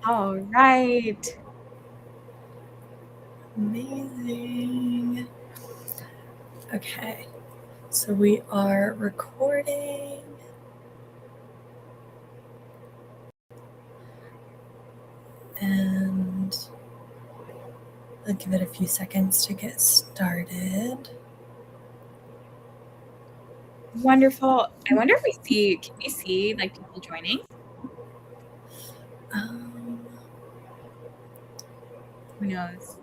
All right. Amazing. Okay, so we are recording. And I'll give it a few seconds to get started. Wonderful. I wonder if can we see like people joining? Who knows?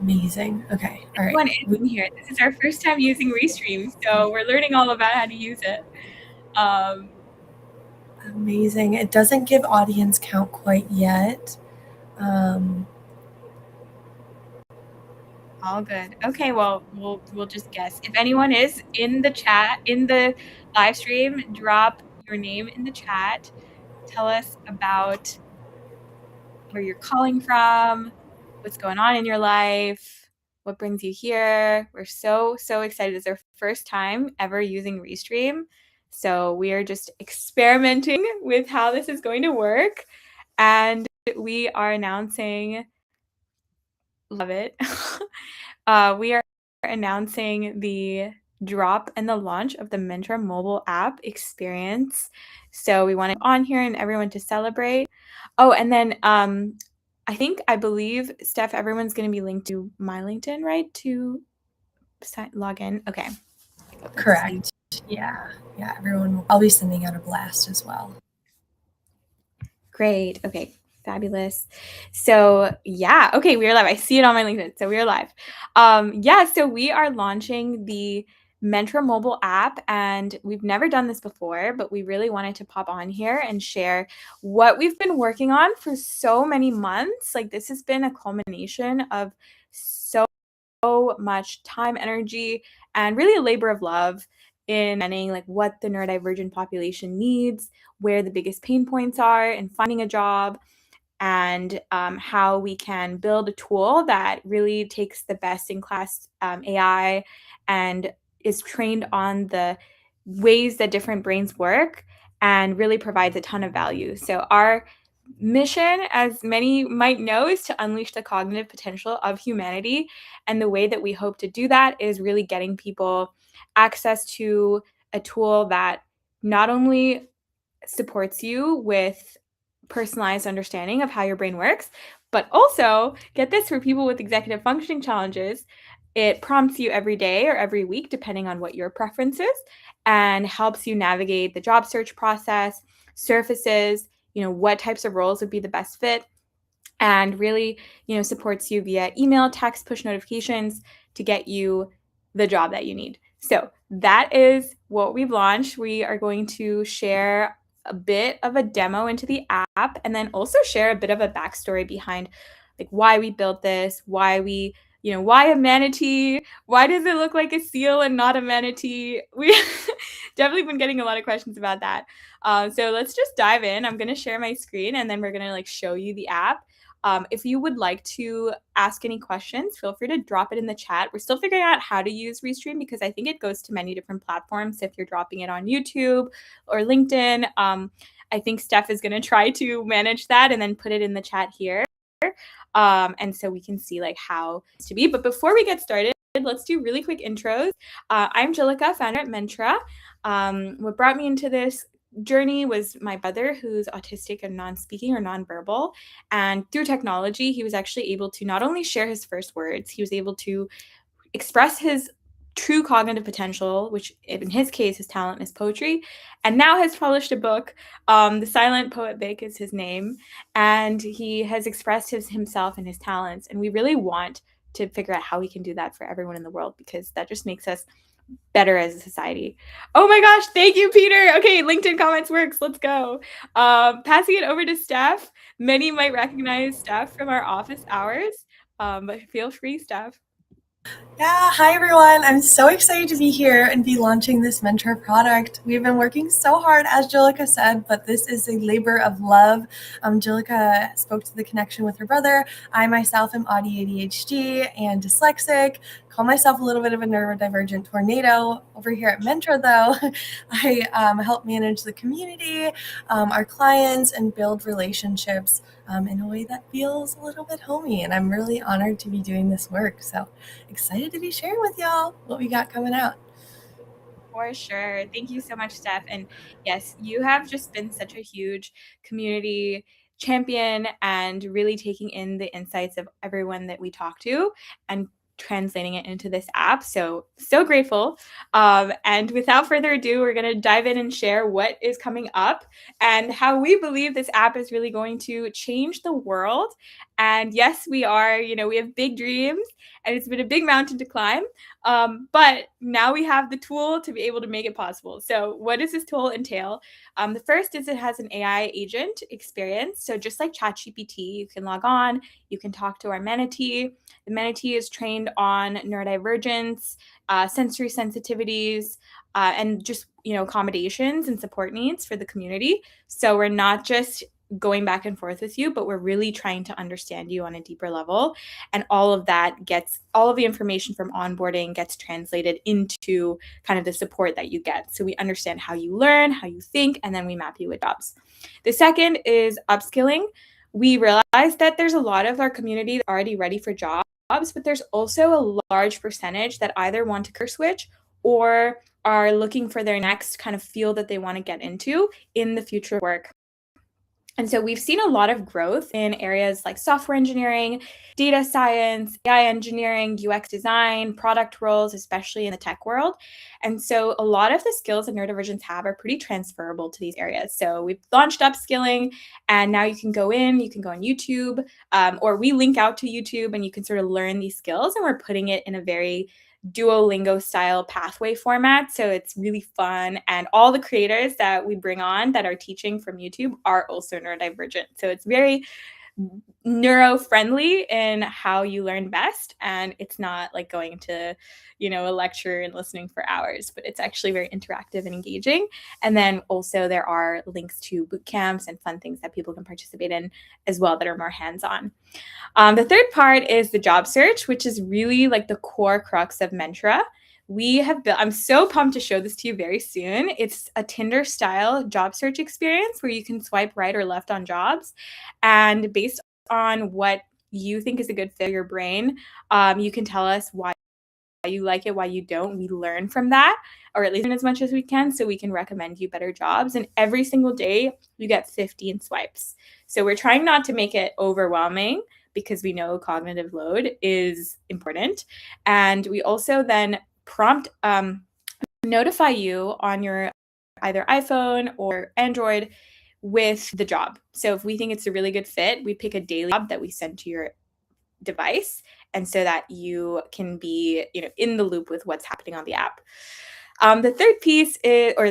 Amazing. Okay. All right. Everyone is in here. This is our first time using Restream, so we're learning all about how to use it. Amazing. It doesn't give audience count quite yet. All good. Okay, well, we'll just guess. If anyone is in the chat, in the live stream, drop your name in the chat. Tell us about where you're calling from, what's going on in your life, what brings you here. We're so excited. It's our first time ever using Restream. So we are just experimenting with how this is going to work. And we are announcing, love it. We are announcing the drop and the launch of the Mentra mobile app experience. So we want to on here and everyone to celebrate. Oh, and then I believe, Steph, everyone's going to be linked to my LinkedIn, right? To log in. Okay. Correct. Yeah. Everyone. I'll be sending out a blast as well. Great. Okay. Fabulous. So yeah. Okay. We are live. I see it on my LinkedIn. So we are live. So we are launching the Mentra mobile app, and we've never done this before, but we really wanted to pop on here and share what we've been working on for so many months. Like, this has been a culmination of so much time, energy, and really a labor of love in planning like what the neurodivergent population needs, where the biggest pain points are, and finding a job, and how we can build a tool that really takes the best in class AI and is trained on the ways that different brains work and really provides a ton of value. So our mission, as many might know, is to unleash the cognitive potential of humanity. And the way that we hope to do that is really getting people access to a tool that not only supports you with personalized understanding of how your brain works, but also, get this, for people with executive functioning challenges, it prompts you every day or every week, depending on what your preference is, and helps you navigate the job search process, surfaces, what types of roles would be the best fit, and really, supports you via email, text, push notifications to get you the job that you need. So that is what we've launched. We are going to share a bit of a demo into the app, and then also share a bit of a backstory behind like why we built this, why a manatee, why does it look like a seal and not a manatee. We definitely been getting a lot of questions about that. So let's just dive in. I'm going to share my screen, and then we're going to like show you the app. If you would like to ask any questions, feel free to drop it in the chat. We're still figuring out how to use Restream because I think it goes to many different platforms. If you're dropping it on YouTube or LinkedIn, I think Steph is going to try to manage that and then put it in the chat here. And so we can see like how it's to be. But before we get started, let's do really quick intros. I'm Jilica, founder at Mentra. What brought me into this journey was my brother, who's autistic and non-speaking or non-verbal, and through technology he was actually able to not only share his first words, he was able to express his true cognitive potential, which in his case his talent is poetry, and now has published a book. The Silent Poet Bake is his name, and he has expressed himself and his talents, and we really want to figure out how we can do that for everyone in the world, because that just makes us better as a society. Oh my gosh, thank you, Peter. Okay, LinkedIn comments works. Let's go. Passing it over to Steph. Many might recognize Steph from our office hours, but feel free, Steph. Yeah, hi everyone. I'm so excited to be here and be launching this Mentor product. We've been working so hard, as Jilica said, but this is a labor of love. Jilica spoke to the connection with her brother. I myself am ADHD and dyslexic, call myself a little bit of a neurodivergent tornado. Over here at Mentra, though, I help manage the community, our clients, and build relationships in a way that feels a little bit homey. And I'm really honored to be doing this work. So excited to be sharing with y'all what we got coming out. For sure. Thank you so much, Steph. And yes, you have just been such a huge community champion and really taking in the insights of everyone that we talk to and translating it into this app. So, so grateful. And without further ado, we're going to dive in and share what is coming up and how we believe this app is really going to change the world. And yes, we are, we have big dreams and it's been a big mountain to climb. But now we have the tool to be able to make it possible. So what does this tool entail? The first is it has an AI agent experience. So just like ChatGPT, you can log on, you can talk to our Manatee. The Manatee is trained on neurodivergence, sensory sensitivities, and just accommodations and support needs for the community. So we're not just going back and forth with you, but we're really trying to understand you on a deeper level. And all of the information from onboarding gets translated into kind of the support that you get. So we understand how you learn, how you think, and then we map you with jobs. The second is upskilling. We realize that there's a lot of our community already ready for jobs, but there's also a large percentage that either want to career switch or are looking for their next kind of field that they want to get into in the future of work. And so we've seen a lot of growth in areas like software engineering, data science, AI engineering, UX design, product roles, especially in the tech world. And so a lot of the skills that neurodivergents have are pretty transferable to these areas. So we've launched upskilling, and now you can go on YouTube, or we link out to YouTube, and you can sort of learn these skills. And we're putting it in a very Duolingo style pathway format. So it's really fun. And all the creators that we bring on that are teaching from YouTube are also neurodivergent. So it's very neuro friendly in how you learn best. And it's not like going to, a lecture and listening for hours, but it's actually very interactive and engaging. And then also there are links to boot camps and fun things that people can participate in as well that are more hands-on. The third part is the job search, which is really like the core crux of Mentra. I'm so pumped to show this to you very soon. It's a Tinder style job search experience where you can swipe right or left on jobs. And based on what you think is a good fit for your brain, you can tell us why you like it, why you don't. We learn from that, or at least learn as much as we can, so we can recommend you better jobs. And every single day, you get 15 swipes. So we're trying not to make it overwhelming because we know cognitive load is important. And we also then prompt notify you on your either iPhone or Android with the job. So if we think it's a really good fit, we pick a daily job that we send to your device, and so that you can be in the loop with what's happening on the app. The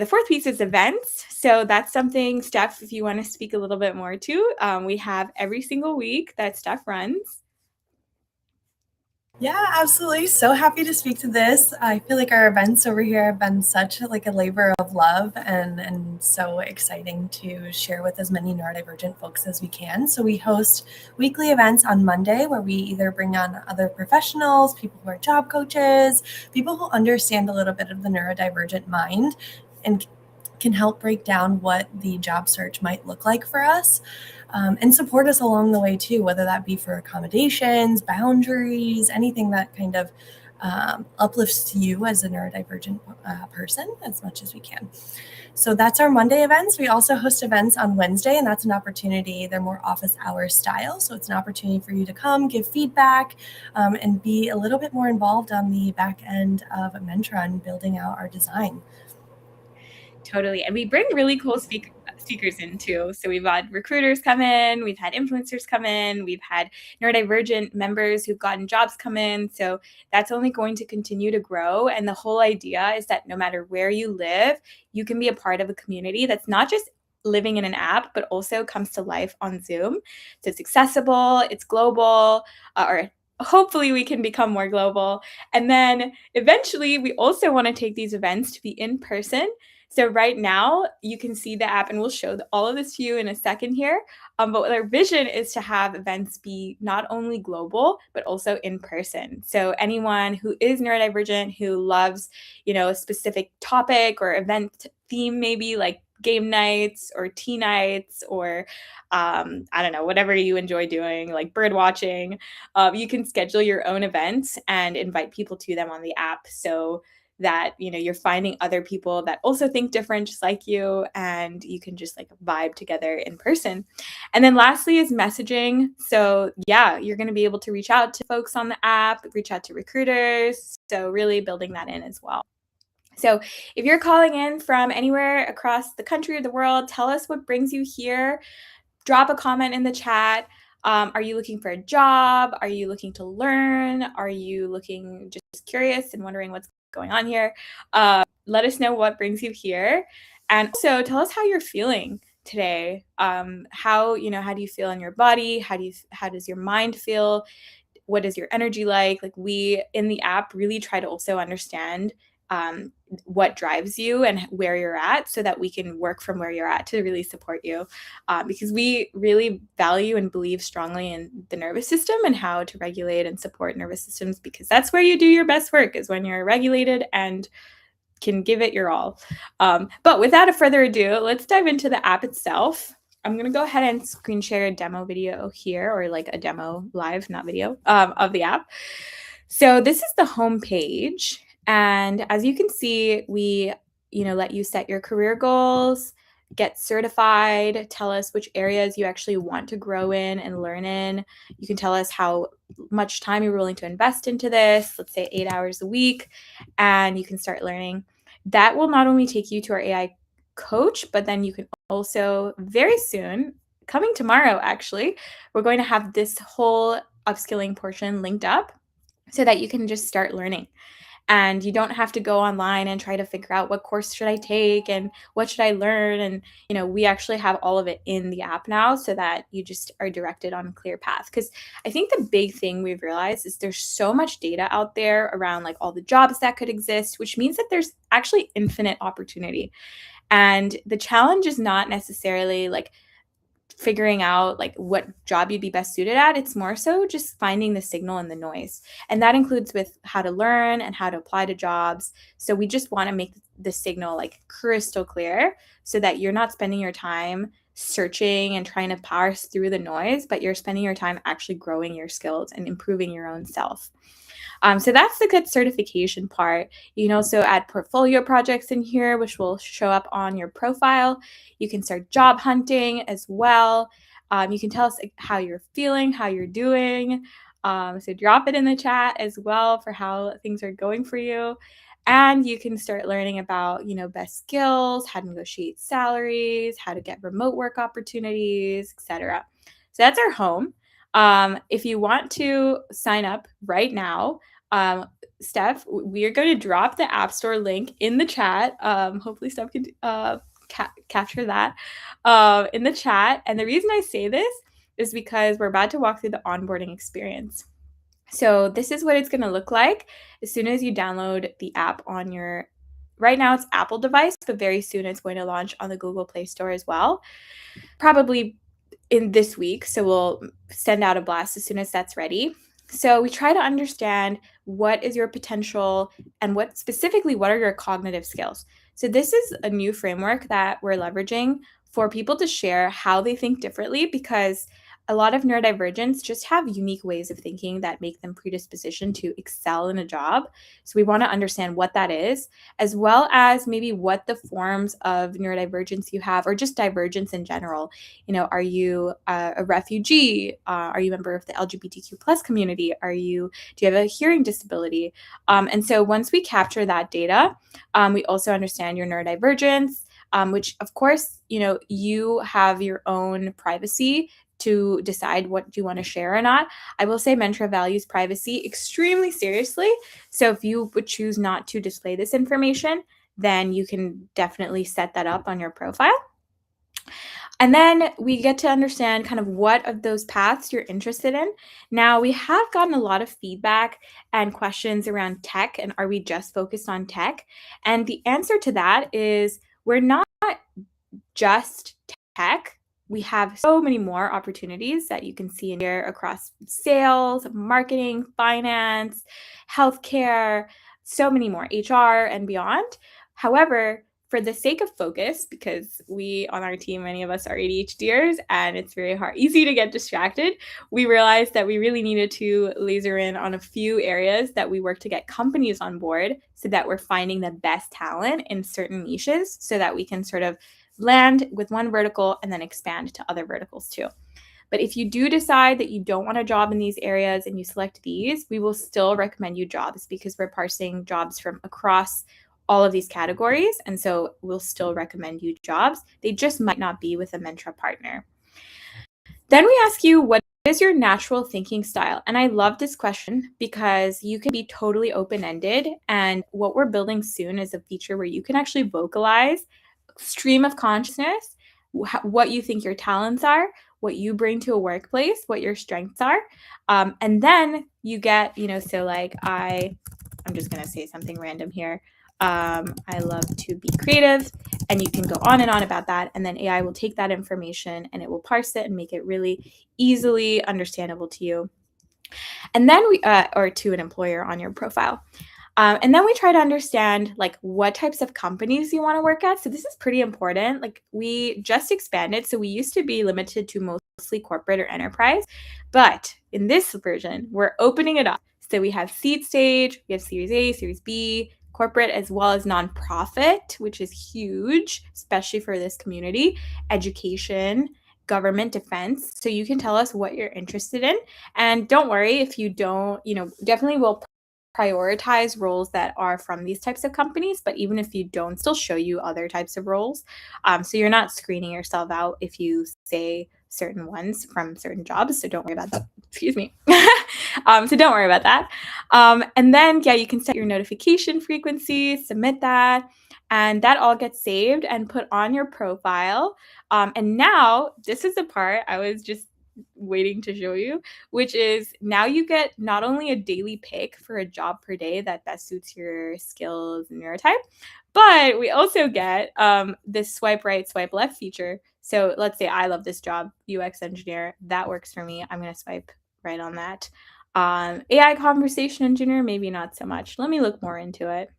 fourth piece is events. So that's something, Steph, if you want to speak a little bit more to, we have every single week that Steph runs. Yeah, absolutely. So happy to speak to this. I feel like our events over here have been such like a labor of love and so exciting to share with as many neurodivergent folks as we can. So we host weekly events on Monday where we either bring on other professionals, people who are job coaches, people who understand a little bit of the neurodivergent mind and can help break down what the job search might look like for us. And support us along the way too, whether that be for accommodations, boundaries, anything that kind of uplifts you as a neurodivergent person as much as we can. So that's our Monday events. We also host events on Wednesday, and that's an opportunity. They're more office hours style. So it's an opportunity for you to come, give feedback, and be a little bit more involved on the back end of Mentra and building out our design. Totally. And we bring really cool speakers in too. So we've had recruiters come in, we've had influencers come in, we've had neurodivergent members who've gotten jobs come in. So that's only going to continue to grow. And the whole idea is that no matter where you live, you can be a part of a community that's not just living in an app, but also comes to life on Zoom. So it's accessible, it's global, or hopefully we can become more global. And then eventually we also want to take these events to be in person. So right now you can see the app, and we'll show all of this to you in a second here. But our vision is to have events be not only global, but also in person. So anyone who is neurodivergent, who loves, a specific topic or event theme, maybe like game nights or tea nights or I don't know, whatever you enjoy doing, like bird watching, you can schedule your own events and invite people to them on the app. So that you're finding other people that also think different just like you, and you can just like vibe together in person. And then lastly is messaging. So yeah, you're going to be able to reach out to folks on the app, reach out to recruiters, so really building that in as well. So if you're calling in from anywhere across the country or the world, tell us what brings you here. Drop a comment in the chat. Are you looking for a job? Are you looking to learn? Are you looking just curious and wondering what's going on here? Let us know what brings you here. And also tell us how you're feeling today. How do you feel in your body? How does your mind feel? What is your energy like? Like, we in the app really try to also understand what drives you and where you're at, so that we can work from where you're at to really support you, because we really value and believe strongly in the nervous system and how to regulate and support nervous systems, because that's where you do your best work, is when you're regulated and can give it your all. But without a further ado, let's dive into the app itself. I'm going to go ahead and screen share a demo video here, or like a demo live, not video, of the app. So this is the home page. And as you can see, we, let you set your career goals, get certified, tell us which areas you actually want to grow in and learn in. You can tell us how much time you're willing to invest into this, let's say 8 hours a week, and you can start learning. That will not only take you to our AI coach, but then you can also very soon, coming tomorrow actually, we're going to have this whole upskilling portion linked up so that you can just start learning. And you don't have to go online and try to figure out what course should I take and what should I learn. And, we actually have all of it in the app now, so that you just are directed on a clear path. Because I think the big thing we've realized is there's so much data out there around like all the jobs that could exist, which means that there's actually infinite opportunity. And the challenge is not necessarily like figuring out like what job you'd be best suited at. It's more so just finding the signal in the noise. And that includes with how to learn and how to apply to jobs. So we just want to make the signal like crystal clear, so that you're not spending your time searching and trying to parse through the noise, but you're spending your time actually growing your skills and improving your own self. So that's the good certification part. You can also add portfolio projects in here, which will show up on your profile. You can start job hunting as well. You can tell us how you're feeling, how you're doing. So drop it in the chat as well for how things are going for you. And you can start learning about, best skills, how to negotiate salaries, how to get remote work opportunities, etc. So that's our home. If you want to sign up right now, Steph, we are going to drop the App Store link in the chat. Hopefully Steph can capture that in the chat. And the reason I say this is because we're about to walk through the onboarding experience. So this is what it's going to look like as soon as you download the app on your, right now it's Apple device, but very soon it's going to launch on the Google Play Store as well. Probably in this week. So we'll send out a blast as soon as that's ready. So we try to understand what is your potential and what are your cognitive skills. So this is a new framework that we're leveraging for people to share how they think differently, because a lot of neurodivergents just have unique ways of thinking that make them predispositioned to excel in a job. So we want to understand what that is, as well as maybe what the forms of neurodivergence you have, or just divergence in general. Are you a refugee? Are you a member of the LGBTQ plus community? Do you have a hearing disability? And so once we capture that data, we also understand your neurodivergence, which of course, you have your own privacy to decide what you want to share or not. I will say Mentra values privacy extremely seriously. So if you would choose not to display this information, then you can definitely set that up on your profile. And then we get to understand kind of what of those paths you're interested in. Now, we have gotten a lot of feedback and questions around tech, and are we just focused on tech? And the answer to that is we're not just tech. We have so many more opportunities that you can see in here across sales, marketing, finance, healthcare, so many more, HR and beyond. However, for the sake of focus, because we on our team, many of us are ADHDers and it's very easy to get distracted, we realized that we really needed to laser in on a few areas that we work to get companies on board so that we're finding the best talent in certain niches so that we can sort of land with one vertical and then expand to other verticals too. But if you do decide that you don't want a job in these areas and you select these, we will still recommend you jobs because we're parsing jobs from across all of these categories. And so we'll still recommend you jobs. They just might not be with a Mentra partner. Then we ask you, what is your natural thinking style? And I love this question because you can be totally open-ended. And what we're building soon is a feature where you can actually vocalize stream of consciousness, what you think your talents are, what you bring to a workplace, what your strengths are. And then you get, so like I'm just going to say something random here. I love to be creative, and you can go on and on about that. And then AI will take that information and it will parse it and make it really easily understandable to you. And then or to an employer on your profile. And then we try to understand like what types of companies you want to work at. So this is pretty important. Like we just expanded. So we used to be limited to mostly corporate or enterprise. But in this version, we're opening it up. So we have seed stage, we have Series A, Series B, corporate, as well as nonprofit, which is huge, especially for this community, education, government, defense. So you can tell us what you're interested in. And don't worry if you don't, definitely will prioritize roles that are from these types of companies, but even if you don't, still show you other types of roles. So you're not screening yourself out if you say certain ones from certain jobs. So don't worry about that. Excuse me. So don't worry about that. And then, yeah, you can set your notification frequency, submit that, and that all gets saved and put on your profile. And now this is the part I was just waiting to show you, which is now you get not only a daily pick for a job per day that best suits your skills and your type, but we also get this swipe right, swipe left feature. So let's say I love this job, UX engineer, that works for me. I'm going to swipe right on that. AI conversation engineer, maybe not so much. Let me look more into it.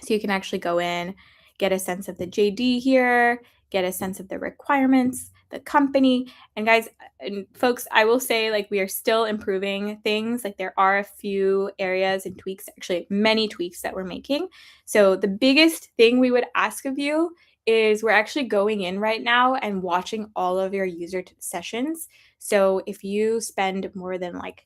So you can actually go in, get a sense of the JD here, get a sense of the requirements, the company. And guys and folks, I will say like we are still improving things. Like there are a few areas and tweaks, actually many tweaks that we're making. So the biggest thing we would ask of you is we're actually going in right now and watching all of your user sessions. So if you spend more than like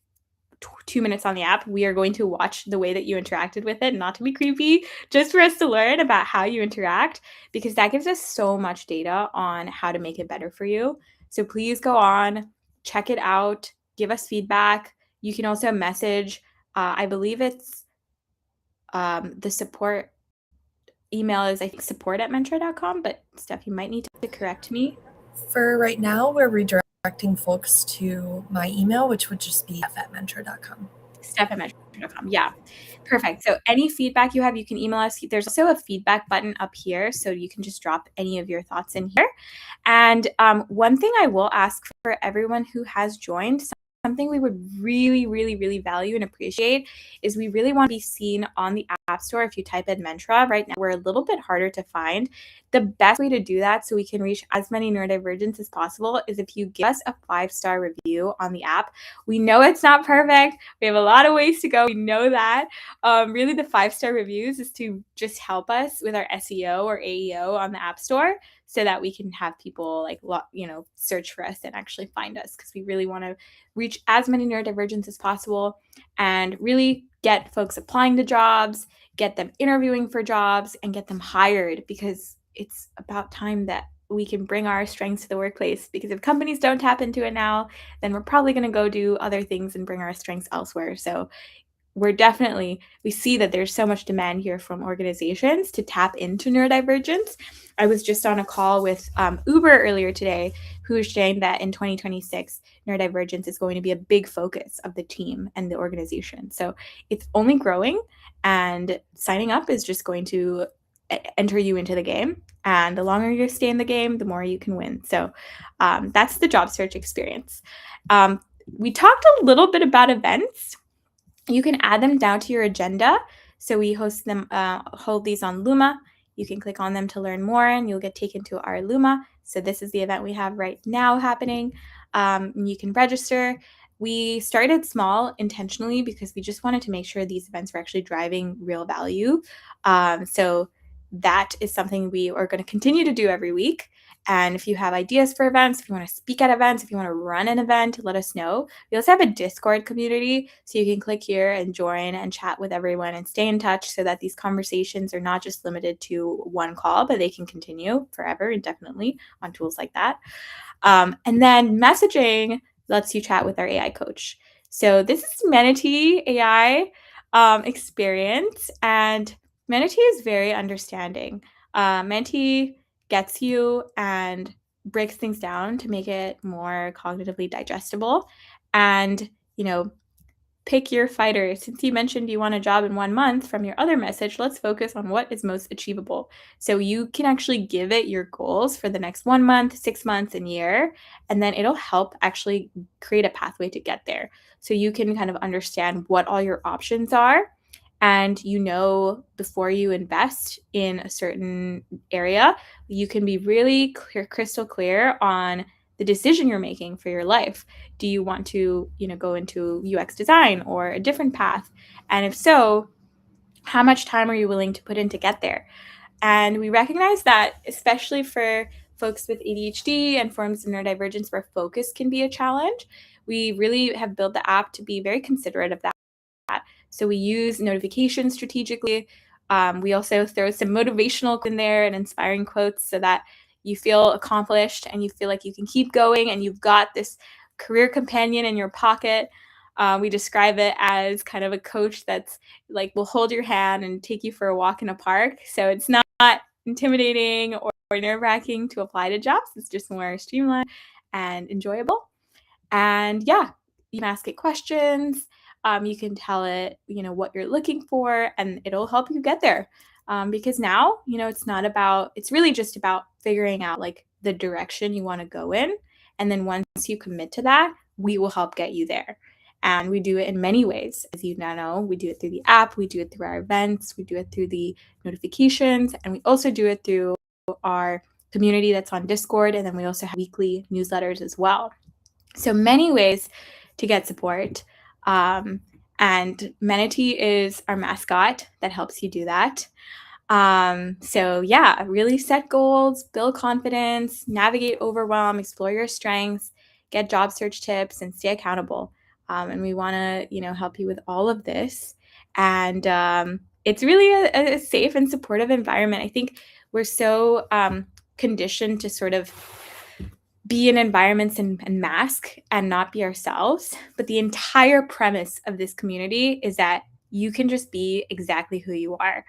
2 minutes on the app, we are going to watch the way that you interacted with it, not to be creepy, just for us to learn about how you interact, because that gives us so much data on how to make it better for you. So please go on, check it out, give us feedback. You can also message, I believe it's the support email is, I think, support@mentra.com, but Steph, you might need to correct me. For right now, we're redirecting folks to my email, which would just be f@mentra.com. Steph@mentra.com. Yeah, perfect. So any feedback you have, you can email us. There's also a feedback button up here, so you can just drop any of your thoughts in here. And one thing I will ask for everyone who has joined, something we would really, really, really value and appreciate is we really want to be seen on the App Store. If you type in Mentra, right now we're a little bit harder to find. The best way to do that so we can reach as many neurodivergents as possible is if you give us a 5-star review on the app. We know it's not perfect. We have a lot of ways to go. We know that. Really, the 5-star reviews is to just help us with our SEO or AEO on the App Store so that we can have people like, search for us and actually find us, because we really want to reach as many neurodivergents as possible and really get folks applying to jobs, get them interviewing for jobs, and get them hired, because it's about time that we can bring our strengths to the workplace. Because if companies don't tap into it now, then we're probably going to go do other things and bring our strengths elsewhere. So we see that there's so much demand here from organizations to tap into neurodivergence. I was just on a call with Uber earlier today, who is saying that in 2026, neurodivergence is going to be a big focus of the team and the organization. So it's only growing, and signing up is just going to enter you into the game. And the longer you stay in the game, the more you can win. So that's the job search experience. We talked a little bit about events. You can add them down to your agenda. So we hold these on Luma. You can click on them to learn more and you'll get taken to our Luma. So this is the event we have right now happening. You can register. We started small intentionally because we just wanted to make sure these events were actually driving real value. So that is something we are going to continue to do every week. And if you have ideas for events, if you want to speak at events, if you want to run an event, let us know. We also have a Discord community, so you can click here and join and chat with everyone and stay in touch so that these conversations are not just limited to one call, but they can continue forever indefinitely on tools like that. And then messaging lets you chat with our AI coach. So this is Manatee AI experience, and Manatee is very understanding. Manatee gets you and breaks things down to make it more cognitively digestible. And, pick your fighter. Since you mentioned you want a job in 1 month from your other message, let's focus on what is most achievable. So you can actually give it your goals for the next 1 month, 6 months, and year, and then it'll help actually create a pathway to get there. So you can kind of understand what all your options are. And before you invest in a certain area, you can be really clear, crystal clear on the decision you're making for your life. Do you want to, go into UX design or a different path? And if so, how much time are you willing to put in to get there? And we recognize that, especially for folks with ADHD and forms of neurodivergence where focus can be a challenge, we really have built the app to be very considerate of that. So we use notifications strategically. We also throw some motivational in there and inspiring quotes so that you feel accomplished and you feel like you can keep going and you've got this career companion in your pocket. We describe it as kind of a coach that's like will hold your hand and take you for a walk in a park. So it's not intimidating or nerve-wracking to apply to jobs. It's just more streamlined and enjoyable. And yeah, you can ask it questions. You can tell it, what you're looking for, and it'll help you get there. Because now, it's really just about figuring out like the direction you want to go in. And then once you commit to that, we will help get you there. And we do it in many ways. As you now know, we do it through the app, we do it through our events, we do it through the notifications, and we also do it through our community that's on Discord. And then we also have weekly newsletters as well. So many ways to get support. And Manatee is our mascot that helps you do that. So yeah, really set goals, build confidence, navigate overwhelm, explore your strengths, get job search tips, and stay accountable. And we want to, help you with all of this. And it's really a safe and supportive environment. I think we're so conditioned to sort of be in environments and mask and not be ourselves. But the entire premise of this community is that you can just be exactly who you are.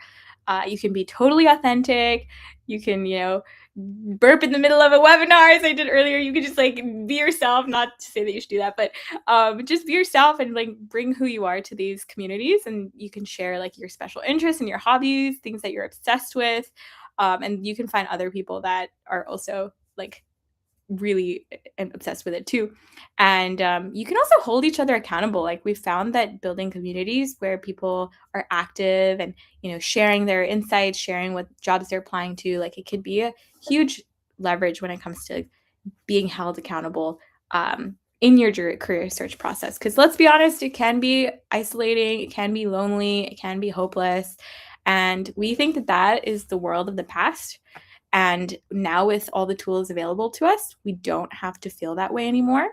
You can be totally authentic. You can, burp in the middle of a webinar, as I did earlier. You can just like be yourself, not to say that you should do that, but just be yourself and like bring who you are to these communities. And you can share like your special interests and your hobbies, things that you're obsessed with. And you can find other people that are also like really obsessed with it too. And you can also hold each other accountable. Like we found that building communities where people are active and sharing their insights, sharing what jobs they're applying to, like it could be a huge leverage when it comes to being held accountable in your career search process. Because let's be honest, it can be isolating, it can be lonely, it can be hopeless. And we think that that is the world of the past. And now with all the tools available to us, we don't have to feel that way anymore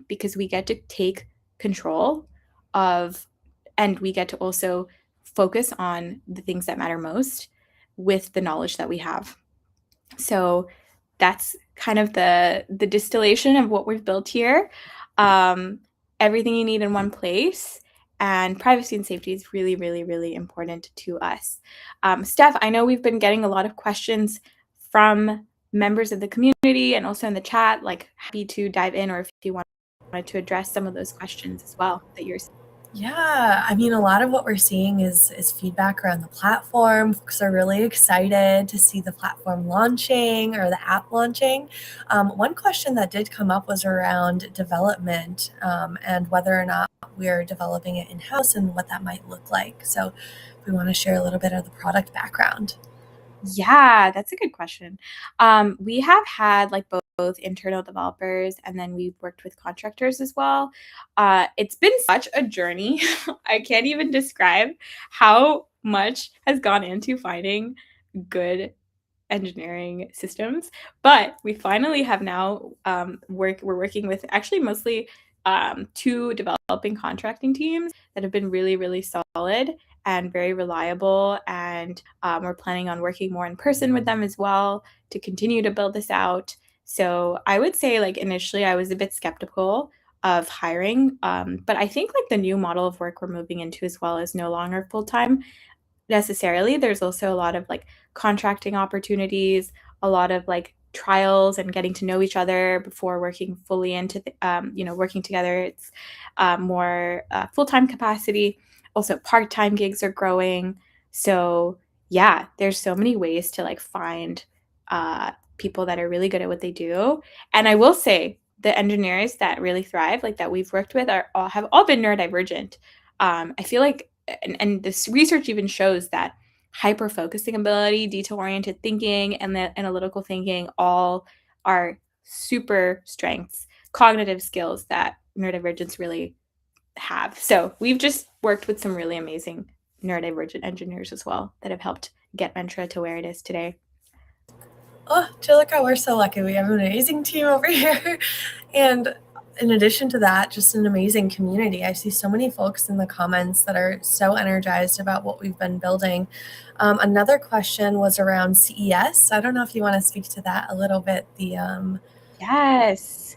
because we get to take control of, and we get to also focus on the things that matter most with the knowledge that we have. So that's kind of the distillation of what we've built here. Everything you need in one place. And privacy and safety is really, really, really important to us. Steph, I know we've been getting a lot of questions from members of the community and also in the chat, like happy to dive in or if you wanted to address some of those questions as well that you're seeing. Yeah, I mean, a lot of what we're seeing is feedback around the platform. Folks are really excited to see the platform launching or the app launching. One question that did come up was around development and whether or not we're developing it in house and what that might look like. So, if we want to share a little bit of the product background. Yeah, that's a good question. We have had like both internal developers and then we've worked with contractors as well. It's been such a journey. I can't even describe how much has gone into finding good engineering systems, but we finally have now we're working with actually mostly two developing contracting teams that have been really, really solid and very reliable. And we're planning on working more in person with them as well to continue to build this out. So I would say, like, initially I was a bit skeptical of hiring, but I think like the new model of work we're moving into as well is no longer full time necessarily. There's also a lot of like contracting opportunities, a lot of like trials and getting to know each other before working fully into working together. It's more full-time capacity. Also part-time gigs are growing. So yeah, there's so many ways to like find people that are really good at what they do. And I will say the engineers that really thrive, like that we've worked with, have all been neurodivergent. I feel like, and this research even shows that hyper focusing ability, detail oriented thinking, and the analytical thinking all are super strengths, cognitive skills that neurodivergents really have. So we've just worked with some really amazing neurodivergent engineers as well that have helped get Mentra to where it is today. Oh, Jilica, we're so lucky. We have an amazing team over here. And in addition to that, just an amazing community. I see so many folks in the comments that are so energized about what we've been building. Another question was around CES. I don't know if you want to speak to that a little bit. Yes.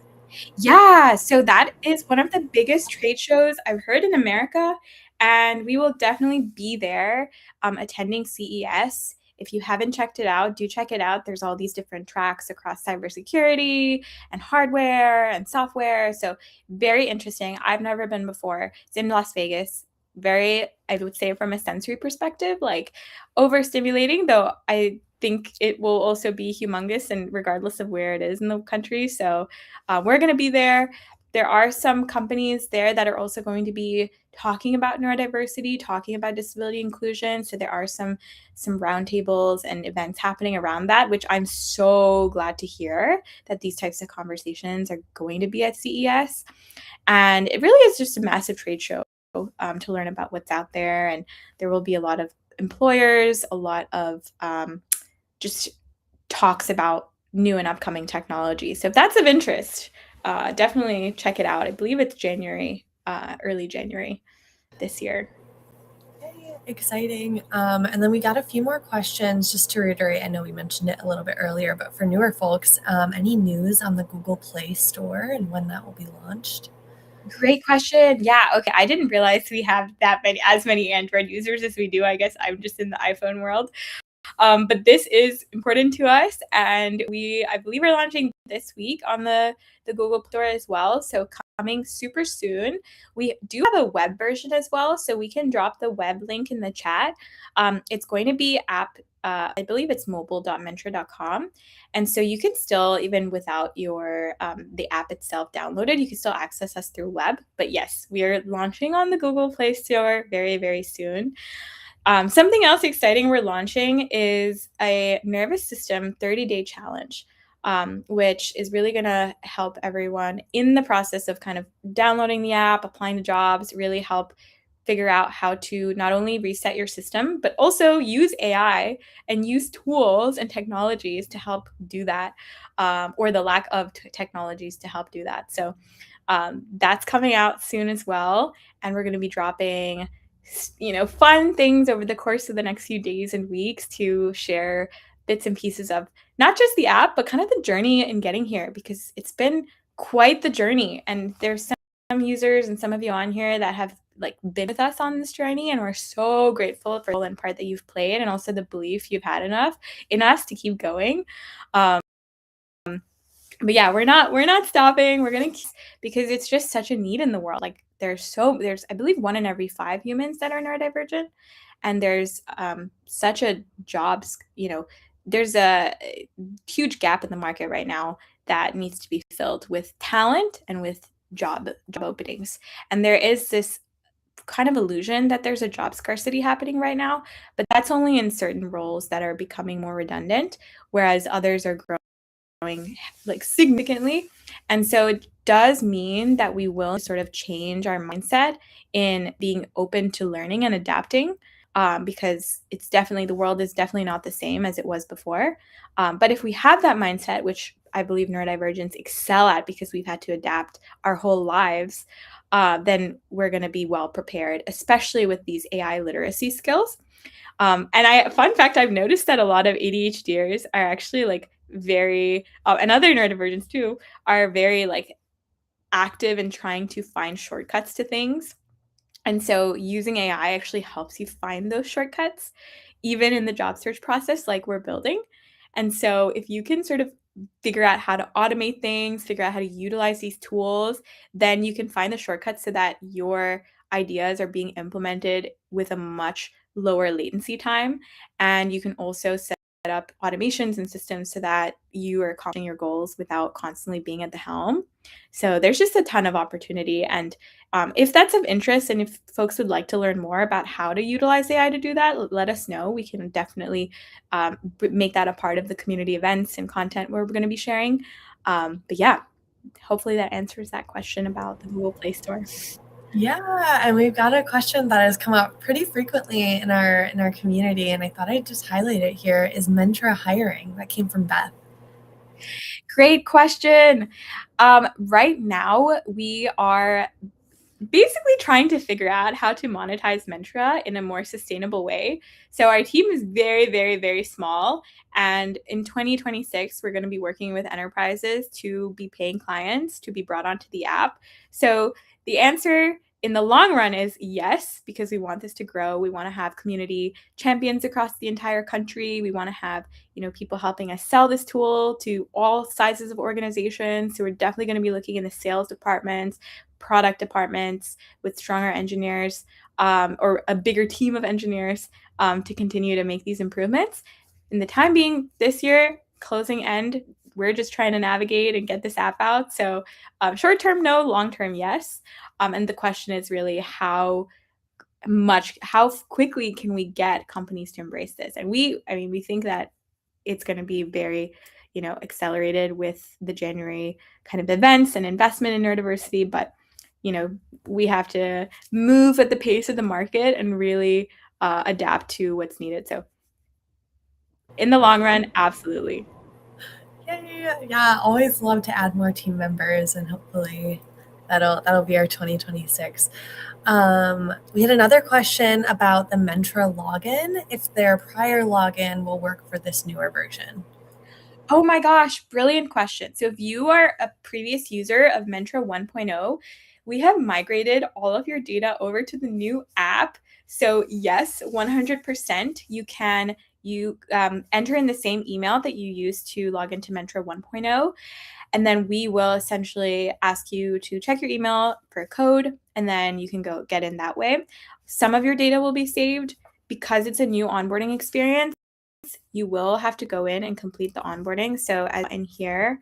Yeah, so that is one of the biggest trade shows I've heard in America, and we will definitely be there attending CES. If you haven't checked it out, do check it out. There's all these different tracks across cybersecurity and hardware and software. So, very interesting. I've never been before. It's in Las Vegas. Very, I would say, from a sensory perspective, like overstimulating, though I think it will also be humongous and regardless of where it is in the country. So, we're going to be there. There are some companies there that are also going to be talking about neurodiversity, talking about disability inclusion. So there are some roundtables and events happening around that, which I'm so glad to hear that these types of conversations are going to be at CES. And it really is just a massive trade show to learn about what's out there. And there will be a lot of employers, a lot of just talks about new and upcoming technology. So if that's of interest, definitely check it out. I believe it's January, early January this year. Exciting. And then we got a few more questions just to reiterate. I know we mentioned it a little bit earlier, but for newer folks, any news on the Google Play Store and when that will be launched? Great question. Yeah. Okay. I didn't realize we have as many Android users as we do. I guess I'm just in the iPhone world. But this is important to us, and I believe we're launching this week on the Google Store as well. So coming super soon. We do have a web version as well, so we can drop the web link in the chat. It's going to be I believe it's mobile.mentra.com. And so you can still, even without your the app itself downloaded, you can still access us through web. But yes, we are launching on the Google Play Store very, very soon. Something else exciting we're launching is a nervous system 30-day challenge, which is really going to help everyone in the process of kind of downloading the app, applying to jobs, really help figure out how to not only reset your system, but also use AI and use tools and technologies to help do that, or the lack of technologies to help do that. So that's coming out soon as well. And we're going to be dropping fun things over the course of the next few days and weeks to share bits and pieces of not just the app, but kind of the journey in getting here, because it's been quite the journey. And there's some users and some of you on here that have like been with us on this journey, and we're so grateful for the part that you've played and also the belief you've had in us to keep going. But yeah, we're not stopping. We're gonna keep, because it's just such a need in the world. Like there's I believe 1 in every 5 humans that are neurodivergent, and there's such a jobs, there's a huge gap in the market right now that needs to be filled with talent and with job openings. And there is this kind of illusion that there's a job scarcity happening right now, but that's only in certain roles that are becoming more redundant, whereas others are growing like significantly. And so it does mean that we will sort of change our mindset in being open to learning and adapting, because it's definitely, the world is definitely not the same as it was before. But if we have that mindset, which I believe neurodivergents excel at because we've had to adapt our whole lives, then we're going to be well prepared, especially with these AI literacy skills. Fun fact, I've noticed that a lot of ADHDers are actually like very, and other neurodivergents too, are very like active in trying to find shortcuts to things. And so using AI actually helps you find those shortcuts, even in the job search process, like we're building. And so if you can sort of figure out how to automate things, figure out how to utilize these tools, then you can find the shortcuts so that your ideas are being implemented with a much lower latency time. And you can also set up automations and systems so that you are accomplishing your goals without constantly being at the helm. So there's just a ton of opportunity. And if that's of interest and if folks would like to learn more about how to utilize AI to do that, let us know. We can definitely make that a part of the community events and content we're going to be sharing. But yeah, hopefully that answers that question about the Google Play Store. Yeah, and we've got a question that has come up pretty frequently in our community, and I thought I'd just highlight it here. Is Mentra hiring? That came from Beth. Great question. Right now, we are basically trying to figure out how to monetize Mentra in a more sustainable way. So our team is very, very, very small. And in 2026, we're going to be working with enterprises to be paying clients to be brought onto the app. So the answer in the long run is yes, because we want this to grow. We want to have community champions across the entire country. We want to have, people helping us sell this tool to all sizes of organizations. So we're definitely going to be looking in the sales departments, product departments with stronger engineers, or a bigger team of engineers, to continue to make these improvements. In the time being, this year, closing end, we're just trying to navigate and get this app out. So short term, no, long term, yes. And the question is really how quickly can we get companies to embrace this? And we think that it's going to be very, accelerated with the January kind of events and investment in neurodiversity. But, we have to move at the pace of the market and really adapt to what's needed. So in the long run, absolutely. Yeah, always love to add more team members, and hopefully that'll be our 2026. We had another question about the Mentra login, if their prior login will work for this newer version. Oh my gosh, brilliant question. So if you are a previous user of Mentra 1.0, we have migrated all of your data over to the new app. So yes, 100%, you enter in the same email that you used to log into Mentra 1.0, and then we will essentially ask you to check your email for a code, and then you can go get in that way. Some of your data will be saved because it's a new onboarding experience. You will have to go in and complete the onboarding. So as in here,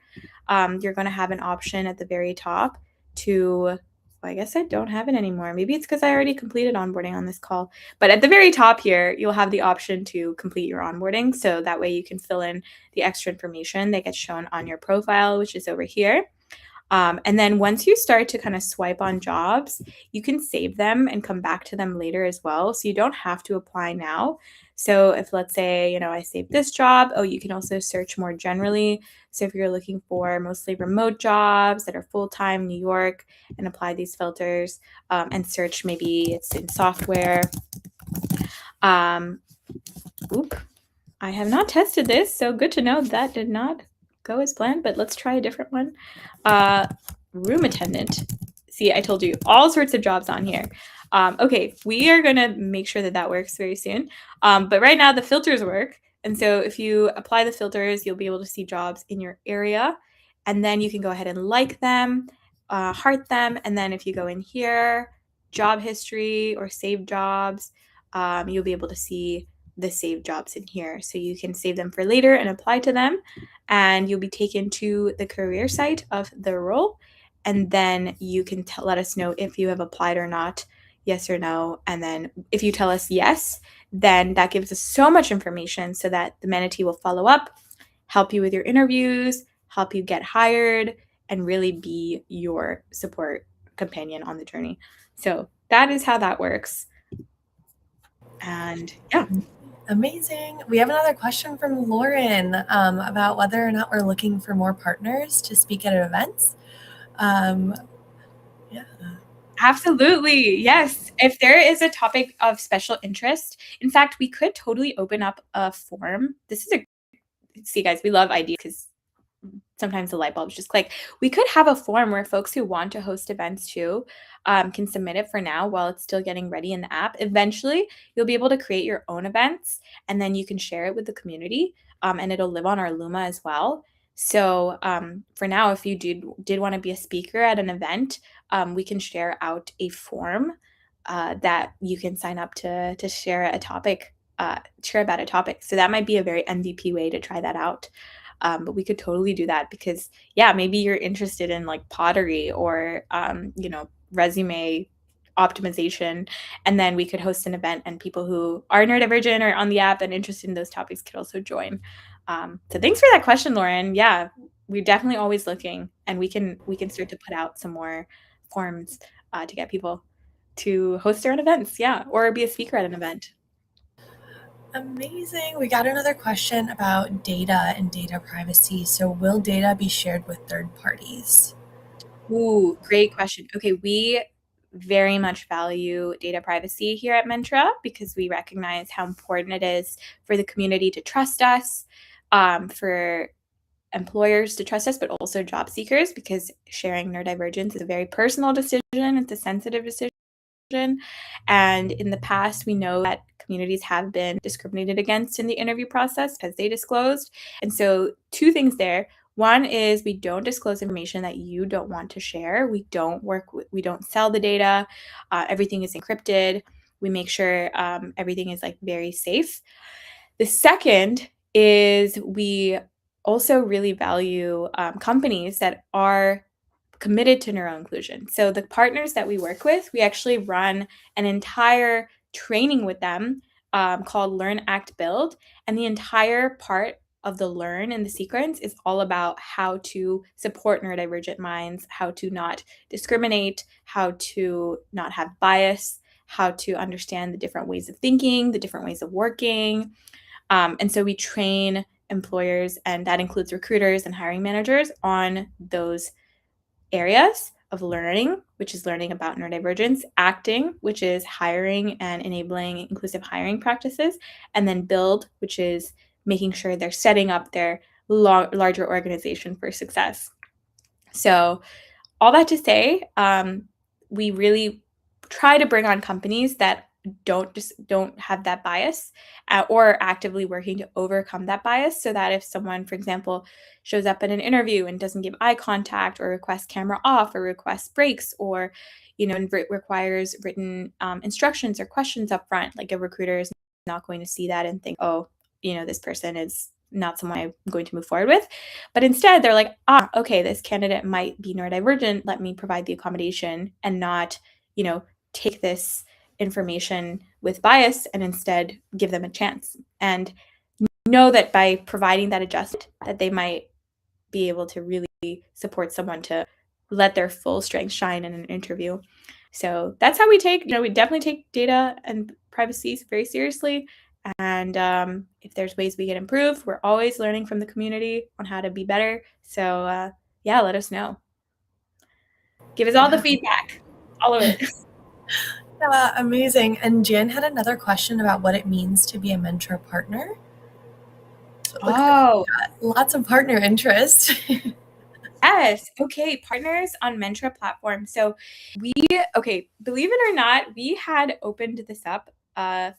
you're going to have an option at the very top to, well, I guess I don't have it anymore. Maybe it's because I already completed onboarding on this call. But at the very top here, you'll have the option to complete your onboarding. So that way you can fill in the extra information that gets shown on your profile, which is over here. And then once you start to kind of swipe on jobs, you can save them and come back to them later as well. So you don't have to apply now. So if, let's say, I saved this job, you can also search more generally. So if you're looking for mostly remote jobs that are full-time New York, and apply these filters, and search, maybe it's in software. I have not tested this, so good to know that did not go as planned, but let's try a different one. Room attendant. See, I told you, all sorts of jobs on here. Okay, we are going to make sure that works very soon. But right now the filters work. And so if you apply the filters, you'll be able to see jobs in your area. and then you can go ahead and like them, heart them, and then if you go in here, job history or save jobs, you'll be able to see the saved jobs in here. So you can save them for later and apply to them, and you'll be taken to the career site of the role, and then you can let us know if you have applied or not, yes or no. And then if you tell us yes, then that gives us so much information so that the manatee will follow up, help you with your interviews, help you get hired, and really be your support companion on the journey. So that is how that works. And yeah. Amazing. We have another question from Lauren about whether or not we're looking for more partners to speak at events. Yeah. Absolutely. Yes. If there is a topic of special interest, in fact, we could totally open up a form. This is see, guys, we love ideas because sometimes the light bulbs just click. We could have a form where folks who want to host events too can submit it for now while it's still getting ready in the app. Eventually, you'll be able to create your own events and then you can share it with the community, and it'll live on our Luma as well. So for now, if you did want to be a speaker at an event, we can share out a form that you can sign up to share a topic, share about a topic. So that might be a very MVP way to try that out. But we could totally do that because, yeah, maybe you're interested in like pottery or, resume optimization. And then we could host an event and people who are neurodivergent or on the app and interested in those topics could also join. So thanks for that question, Lauren. Yeah, we're definitely always looking, and we can start to put out some more forms to get people to host their own events. Yeah, or be a speaker at an event. Amazing. We got another question about data and data privacy. So, will data be shared with third parties? Ooh, great question. Okay, we very much value data privacy here at Mentra because we recognize how important it is for the community to trust us, for employers to trust us, but also job seekers, because sharing neurodivergence is a very personal decision. It's a sensitive decision. And in the past, we know that communities have been discriminated against in the interview process because they disclosed. And so, two things there. One is we don't disclose information that you don't want to share. We don't sell the data. Everything is encrypted. We make sure everything is like very safe. The second is we also really value companies that are committed to neuro inclusion. So the partners that we work with, we actually run an entire training with them called Learn, Act, Build. And the entire part of the learn in the sequence is all about how to support neurodivergent minds, how to not discriminate, how to not have bias, how to understand the different ways of thinking, the different ways of working. And so we train employers, and that includes recruiters and hiring managers, on those areas of learning, which is learning about neurodivergence, acting, which is hiring and enabling inclusive hiring practices, and then build, which is making sure they're setting up their larger organization for success. So all that to say, we really try to bring on companies that don't have that bias, or actively working to overcome that bias, so that if someone, for example, shows up at an interview and doesn't give eye contact or requests camera off or requests breaks, or requires written instructions or questions up front, like a recruiter is not going to see that and think, oh, this person is not someone I'm going to move forward with. But instead, they're like, okay, this candidate might be neurodivergent. Let me provide the accommodation and not, take this information with bias and instead give them a chance. And know that by providing that adjustment, that they might be able to really support someone to let their full strength shine in an interview. So that's how we definitely take data and privacy very seriously. And if there's ways we can improve, we're always learning from the community on how to be better. So yeah, let us know. Give us all the feedback, all of it. Amazing. And Jan had another question about what it means to be a Mentra partner. Look Oh, lots of partner interest. yes. Okay, partners on Mentra platform. So believe it or not, we had opened this up a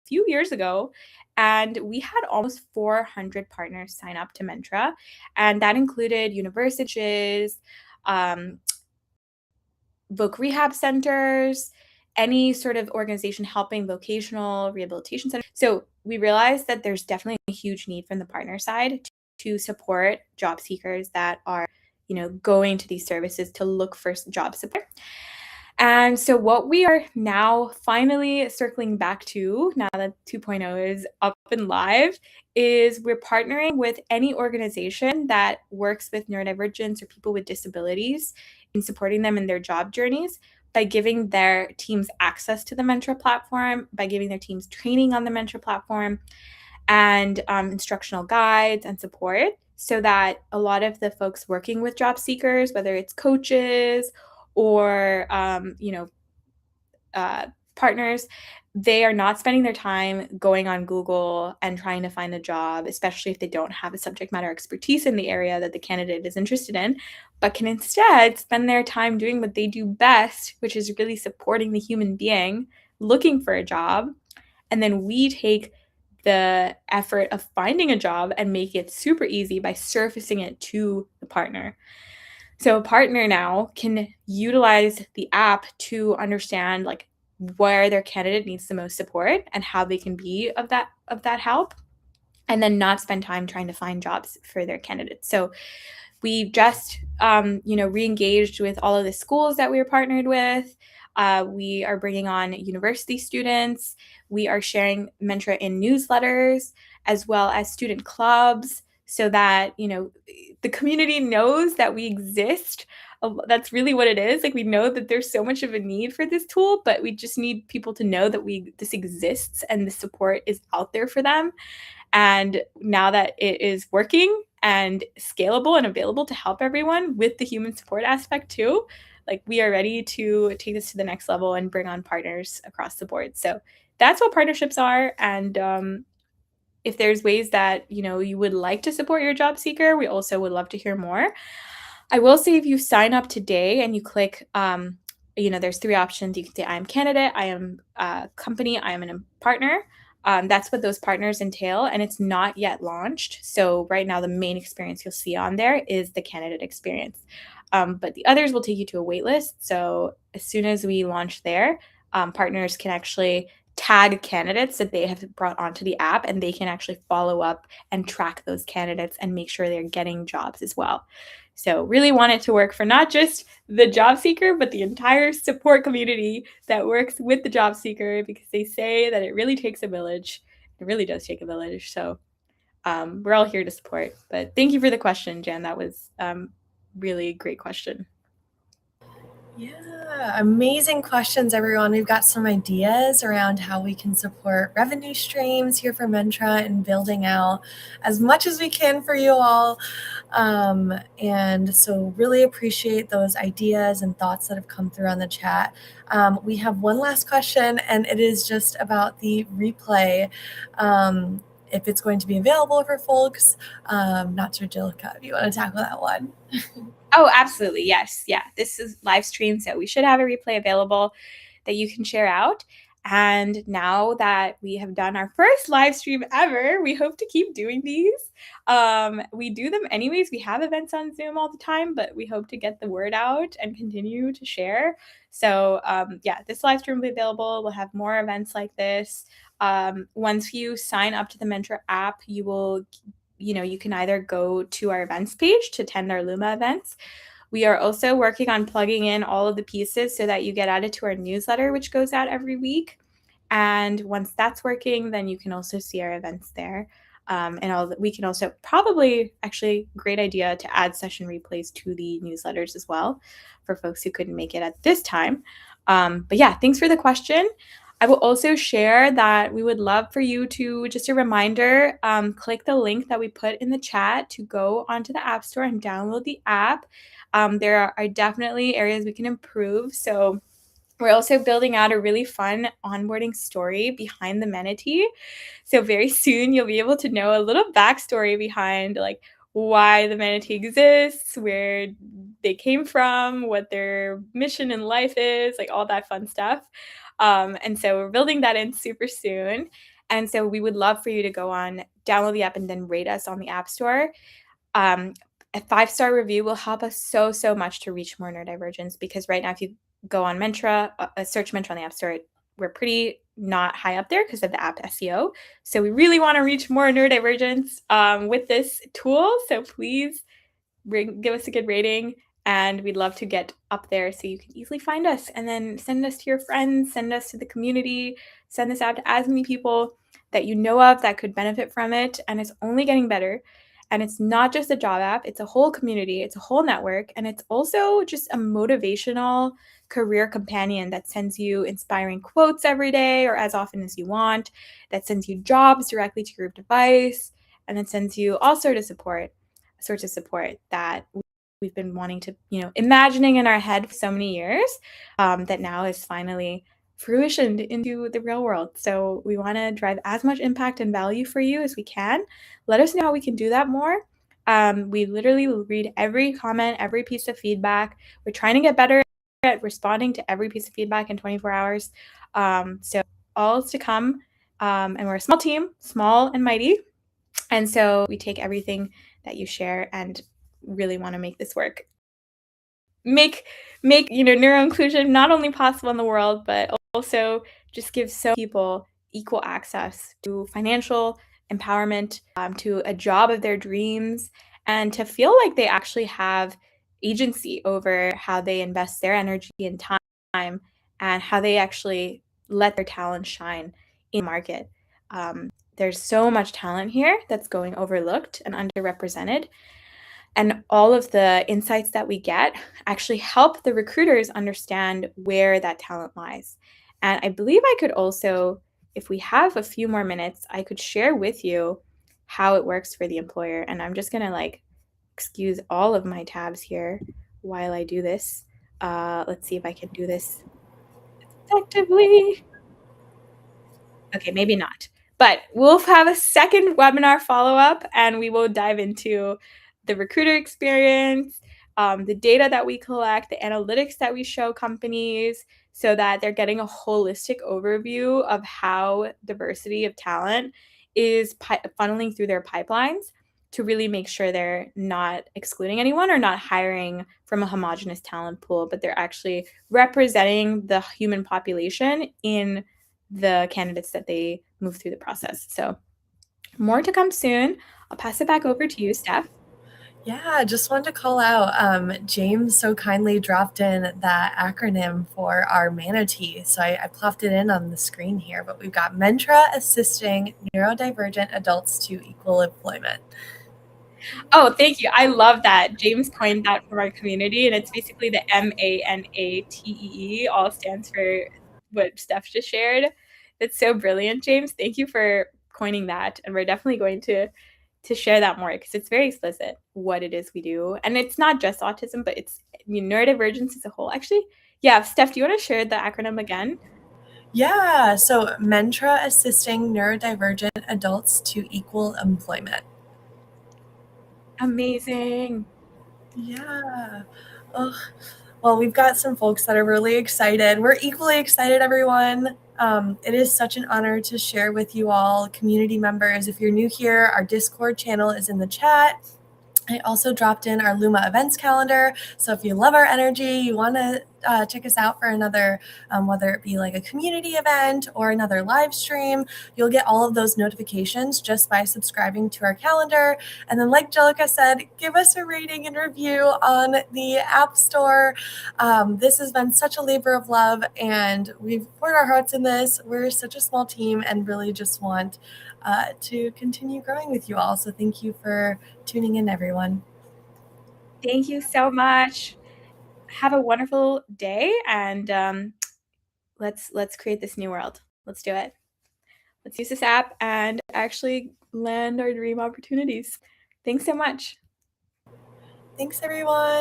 few years ago, And we had almost 400 partners sign up to Mentra, and that included universities, voc rehab centers, any sort of organization helping vocational rehabilitation centers. So we realized that there's definitely a huge need from the partner side to support job seekers that are, going to these services to look for job support. And so what we are now finally circling back to, now that 2.0 is up and live, is we're partnering with any organization that works with neurodivergence or people with disabilities in supporting them in their job journeys by giving their teams access to the Mentra platform, by giving their teams training on the Mentra platform, and instructional guides and support, so that a lot of the folks working with job seekers, whether it's coaches or partners, they are not spending their time going on Google and trying to find a job, especially if they don't have a subject matter expertise in the area that the candidate is interested in, but can instead spend their time doing what they do best, which is really supporting the human being looking for a job. And then we take the effort of finding a job and make it super easy by surfacing it to the partner. So a partner now can utilize the app to understand like where their candidate needs the most support and how they can be of that help, and then not spend time trying to find jobs for their candidates. So we just re-engaged with all of the schools that we were partnered with. We are bringing on university students. We are sharing Mentra in newsletters as well as student clubs, so that the community knows that we exist. That's really what it is. Like, we know that there's so much of a need for this tool, but we just need people to know that this exists and the support is out there for them. And now that it is working and scalable and available to help everyone with the human support aspect too, like, we are ready to take this to the next level and bring on partners across the board. So that's what partnerships are. And if there's ways that you would like to support your job seeker, we also would love to hear more. I will say, if you sign up today and you click, there's 3 options. You can say, I am candidate, I am a company, I am a partner. That's what those partners entail, and it's not yet launched. So right now, the main experience you'll see on there is the candidate experience. But the others will take you to a wait list. So as soon as we launch there, partners can actually tag candidates that they have brought onto the app, and they can actually follow up and track those candidates and make sure they're getting jobs as well. So really want it to work for not just the job seeker, but the entire support community that works with the job seeker, because they say that it really takes a village. It really does take a village. So we're all here to support. But thank you for the question, Jan. That was really great question. Yeah, amazing questions, everyone. We've got some ideas around how we can support revenue streams here for Mentra and building out as much as we can for you all. And so really appreciate those ideas and thoughts that have come through on the chat. We have one last question, and it is just about the replay. If it's going to be available for folks. Not sure, Jilka, if you want to tackle that one. Oh, absolutely. Yes. Yeah. This is live stream, so we should have a replay available that you can share out. And now that we have done our first live stream ever, we hope to keep doing these. We do them anyways. We have events on Zoom all the time, but we hope to get the word out and continue to share. So this live stream will be available. We'll have more events like this. Once you sign up to the Mentra app, you can either go to our events page to attend our Luma events. We are also working on plugging in all of the pieces so that you get added to our newsletter, which goes out every week. And once that's working, then you can also see our events there. We can also actually, great idea to add session replays to the newsletters as well for folks who couldn't make it at this time. But yeah, thanks for the question. I will also share that we would love for you to, just a reminder, click the link that we put in the chat to go onto the App Store and download the app. There are definitely areas we can improve. So we're also building out a really fun onboarding story behind the Manatee. So very soon you'll be able to know a little backstory behind like why the Manatee exists, where they came from, what their mission in life is, like all that fun stuff. And so we're building that in super soon. And so we would love for you to go on, download the app, and then rate us on the App Store. A 5-star review will help us so much to reach more neurodivergents, because right now, if you go on Mentra, search Mentra on the App Store, we're pretty not high up there because of the app SEO. So we really want to reach more neurodivergents with this tool. So please give us a good rating, and we'd love to get up there so you can easily find us, and then send us to your friends, send us to the community, send this out to as many people that you know of that could benefit from it. And it's only getting better. And it's not just a job app, it's a whole community, it's a whole network, and it's also just a motivational career companion that sends you inspiring quotes every day or as often as you want, that sends you jobs directly to your device, and then sends you all sorts of support that we've been wanting to, imagining in our head for so many years, that now is finally fruitioned into the real world. So we want to drive as much impact and value for you as we can. Let us know how we can do that more. We literally read every comment, every piece of feedback. We're trying to get better at responding to every piece of feedback in 24 hours. So all is to come. And we're a small team, small and mighty. And so we take everything that you share and really want to make this work. Make neuro inclusion not only possible in the world, but also just give so many people equal access to financial empowerment, to a job of their dreams, and to feel like they actually have agency over how they invest their energy and time, and how they actually let their talent shine in the market. There's so much talent here that's going overlooked and underrepresented. And all of the insights that we get actually help the recruiters understand where that talent lies. And I believe I could also, if we have a few more minutes, I could share with you how it works for the employer. And I'm just going to excuse all of my tabs here while I do this. Let's see if I can do this effectively. Okay, maybe not. But we'll have a second webinar follow-up, and we will dive into the recruiter experience, the data that we collect, the analytics that we show companies, so that they're getting a holistic overview of how diversity of talent is funneling through their pipelines, to really make sure they're not excluding anyone or not hiring from a homogenous talent pool, but they're actually representing the human population in the candidates that they move through the process. So more to come soon. I'll pass it back over to you, Steph. Yeah, just wanted to call out, James so kindly dropped in that acronym for our manatee. So I plopped it in on the screen here, but we've got Mentra Assisting Neurodivergent Adults to Equal Employment. Oh, thank you. I love that. James coined that for our community, and it's basically the MANATEE, all stands for what Steph just shared. That's so brilliant, James. Thank you for coining that. And we're definitely going to share that more, because it's very explicit what it is we do. And it's not just autism, but it's neurodivergence as a whole. Actually, yeah, Steph, do you want to share the acronym again? Yeah, so Mentra Assisting Neurodivergent Adults to Equal Employment. Amazing. Yeah. Oh, well, we've got some folks that are really excited. We're equally excited, everyone. It is such an honor to share with you all, community members. If you're new here, our Discord channel is in the chat. I also dropped in our Luma events calendar. So if you love our energy, you want to check us out for another, whether it be like a community event or another live stream, you'll get all of those notifications just by subscribing to our calendar. And then, like Jellica said, give us a rating and review on the App Store. This has been such a labor of love, and we've poured our hearts in this. We're such a small team and really just want to continue growing with you all. So thank you for tuning in, everyone. Thank you so much. Have a wonderful day, and let's create this new world. Let's do it. Let's use this app and actually land our dream opportunities. Thanks so much. Thanks, everyone.